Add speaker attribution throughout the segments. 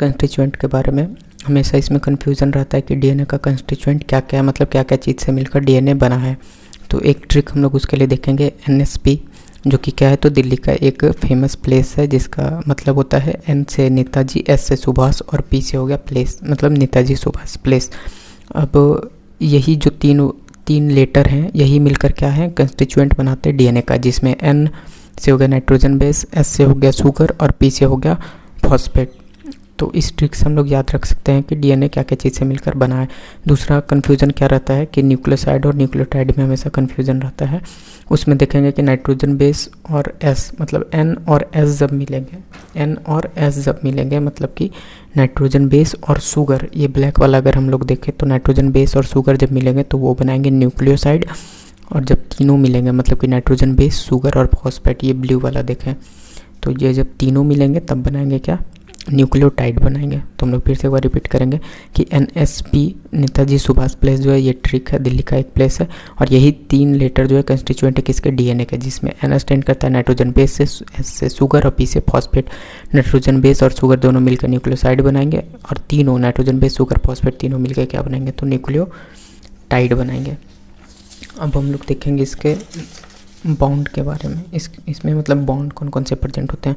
Speaker 1: Constituent के बारे में हमेशा इसमें कन्फ्यूज़न रहता है कि डीएनए का कंस्टिट्यूएंट क्या क्या है, मतलब क्या क्या चीज़ से मिलकर डीएनए बना है। तो एक ट्रिक हम लोग उसके लिए देखेंगे एनएसपी, जो कि क्या है, तो दिल्ली का एक फेमस प्लेस है जिसका मतलब होता है एन से नेताजी, एस से सुभाष और पी से हो गया प्लेस, मतलब नेताजी सुभाष प्लेस। अब यही जो तीन लेटर हैं यही मिलकर क्या है, कंस्टिट्यूएंट बनाते हैं डीएनए का, जिसमें एन से हो गया नाइट्रोजन बेस, एस से हो गया शुगर और पी से हो गया फॉस्फेट। तो इस ट्रिक से हम लोग याद रख सकते हैं कि डीएनए क्या क्या चीज़ से मिलकर बना है। दूसरा कन्फ्यूज़न क्या रहता है कि न्यूक्लियोसाइड और न्यूक्लियोटाइड में हमेशा कन्फ्यूज़न रहता है। उसमें देखेंगे कि नाइट्रोजन बेस और एस, मतलब एन और एस जब मिलेंगे, मतलब कि नाइट्रोजन बेस और शुगर, ये ब्लैक वाला अगर हम लोग देखें तो नाइट्रोजन बेस और शुगर जब मिलेंगे तो वो बनाएंगे न्यूक्लियोसाइड। और जब तीनों मिलेंगे, मतलब कि नाइट्रोजन बेस, शुगर और फॉस्फेट, ये ब्लू वाला देखें, तो ये जब तीनों मिलेंगे तब बनाएंगे क्या, न्यूक्लियोटाइड बनाएंगे। तो हम लोग फिर से एक बार रिपीट करेंगे कि एनएसपी नेताजी सुभाष प्लेस जो है ये ट्रिक है, दिल्ली का एक प्लेस है, और यही तीन लेटर जो है कंस्टिट्यूएंट है किसके, डीएनए के, जिसमें एन स्टैंड करता है नाइट्रोजन बेस से, एस से शुगर और पी से फॉस्फेट। नाइट्रोजन बेस और शुगर दोनों मिलकर न्यूक्लियोसाइड बनाएंगे, और तीनों नाइट्रोजन बेस, शुगर, फॉस्फेट तीनों मिलकर क्या बनाएंगे, तो न्यूक्लियोटाइड बनाएंगे। अब हम लोग देखेंगे इसके बॉन्ड के बारे में। इसमें मतलब बॉन्ड कौन कौन से प्रेजेंट होते हैं,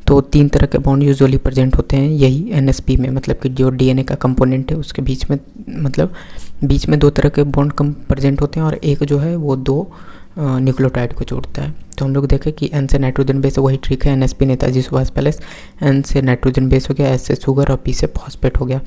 Speaker 1: तो तीन तरह के बॉन्ड यूजुअली प्रेजेंट होते हैं यही एनएसपी में, मतलब कि जो डीएनए का कंपोनेंट है उसके बीच में, मतलब बीच में दो तरह के बॉन्ड कम प्रेजेंट होते हैं, और एक जो है वो दो न्यूक्लियोटाइड को जोड़ता है। तो हम लोग देखें कि एन से नाइट्रोजन बेस, वही ट्रिक है NSP Netaji Subhash palace, N से नाइट्रोजन बेस हो गया, एस से शुगर और पी से फॉस्फेट हो गया।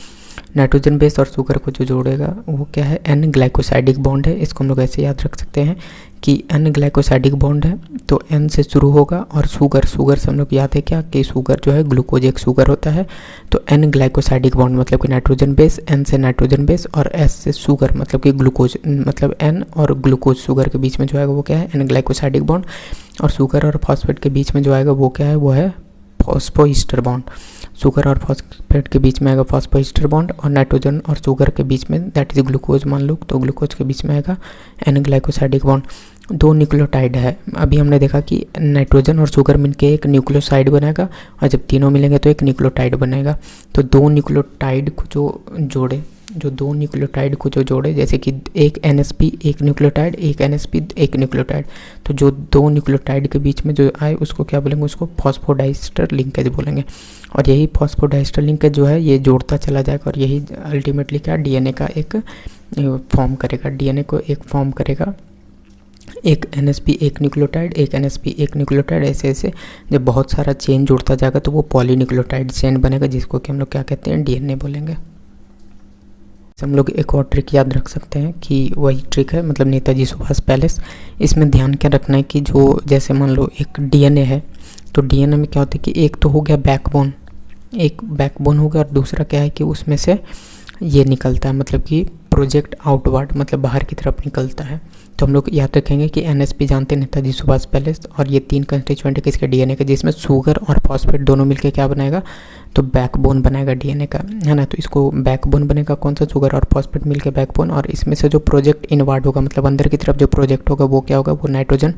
Speaker 1: नाइट्रोजन बेस और शुगर को जो जोड़ेगा वो क्या है, एन ग्लाइकोसाइडिक बॉन्ड है। इसको हम लोग ऐसे याद रख सकते हैं कि एन ग्लाइकोसाइडिक बॉन्ड है, तो एन से शुरू होगा, और शुगर से हम लोग याद है क्या कि शुगर जो है ग्लूकोज एक शुगर होता है, तो एन ग्लाइकोसाइडिक बॉन्ड मतलब कि नाइट्रोजन बेस, एन से नाइट्रोजन बेस, और एस से शुगर मतलब कि ग्लूकोज, मतलब एन और ग्लूकोज शुगर के बीच में जो आएगा वो क्या है, एन ग्लाइकोसाइडिक बॉन्ड। और शुगर और फॉस्फेट के बीच में जो आएगा वो क्या है, वो है फॉस्फोईस्टर बॉन्ड। शुगर और फॉस्फेट के बीच में आएगा फॉस्फोईस्टर बॉन्ड, और नाइट्रोजन और शुगर के बीच में दैट इज ग्लूकोज मान लो, तो ग्लूकोज के बीच में आएगा एन ग्लाइकोसाइडिक बॉन्ड। दो न्यूक्लियोटाइड है, अभी हमने देखा कि नाइट्रोजन और शुगर मिलकर एक न्यूक्लियोसाइड बनाएगा, और जब तीनों मिलेंगे तो एक न्यूक्लियोटाइड बनेगा। तो दो न्यूक्लियोटाइड को जो जोड़े, जैसे कि एक एनएसपी एक न्यूक्लियोटाइड, एक एनएसपी एक न्यूक्लियोटाइड, तो जो दो न्यूक्लियोटाइड के बीच में जो आए उसको क्या बोलेंगे, उसको फॉस्फोडाइस्टर लिंकेज बोलेंगे। और यही फॉस्फोडाइस्टर लिंकेज जो है ये जोड़ता चला जाएगा, और यही अल्टीमेटली क्या डीएनए का एक फॉर्म करेगा, डीएनए को एक फॉर्म करेगा, एक एनएसपी एक न्यूक्लियोटाइड, एक एनएसपी एक न्यूक्लियोटाइड, ऐसे ऐसे जब बहुत सारा चेन जुड़ता जाएगा तो वो पॉलीन्यूक्लियोटाइड चेन बनेगा, जिसको कि हम लोग क्या कहते हैं, डीएनए बोलेंगे। हम लोग एक और ट्रिक याद रख सकते हैं कि वही ट्रिक है, मतलब नेताजी सुभाष पैलेस। इसमें ध्यान क्या रखना है कि जो जैसे मान लो एक डीएनए है, तो डीएनए में क्या होता है कि एक तो हो गया बैकबोन, एक बैकबोन हो गया, और दूसरा क्या है कि उसमें से ये निकलता है, मतलब कि प्रोजेक्ट आउटवर्ड, मतलब बाहर की तरफ निकलता है। तो हम लोग याद रखेंगे कि एनएसपी जानते हैं नेताजी सुभाष पैलेस, और ये तीन कंस्टिट्यूएंट है किसके, डीएनए के, जिसमें शुगर और फॉस्फेट दोनों मिलकर क्या बनाएगा, तो बैकबोन बनाएगा डीएनए का, है ना। तो इसको बैकबोन बनेगा कौन सा, शुगर और फॉस्फेट मिलकर बैकबोन, और इसमें से जो प्रोजेक्ट इनवर्ड होगा, मतलब अंदर की तरफ जो प्रोजेक्ट होगा वो क्या होगा, वो नाइट्रोजन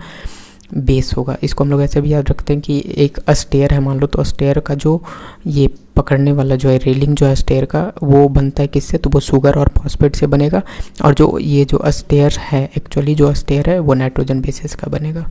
Speaker 1: बेस होगा। इसको हम लोग ऐसे भी याद रखते हैं कि एक अस्टेयर है मान लो, तो अस्टेयर का जो ये पकड़ने वाला जो है रेलिंग जो है अस्टेयर का, वो बनता है किससे, तो वो शुगर और फॉस्फेट से बनेगा, और जो ये जो अस्टेयर है एक्चुअली जो अस्टेयर है वो नाइट्रोजन बेसिस का बनेगा।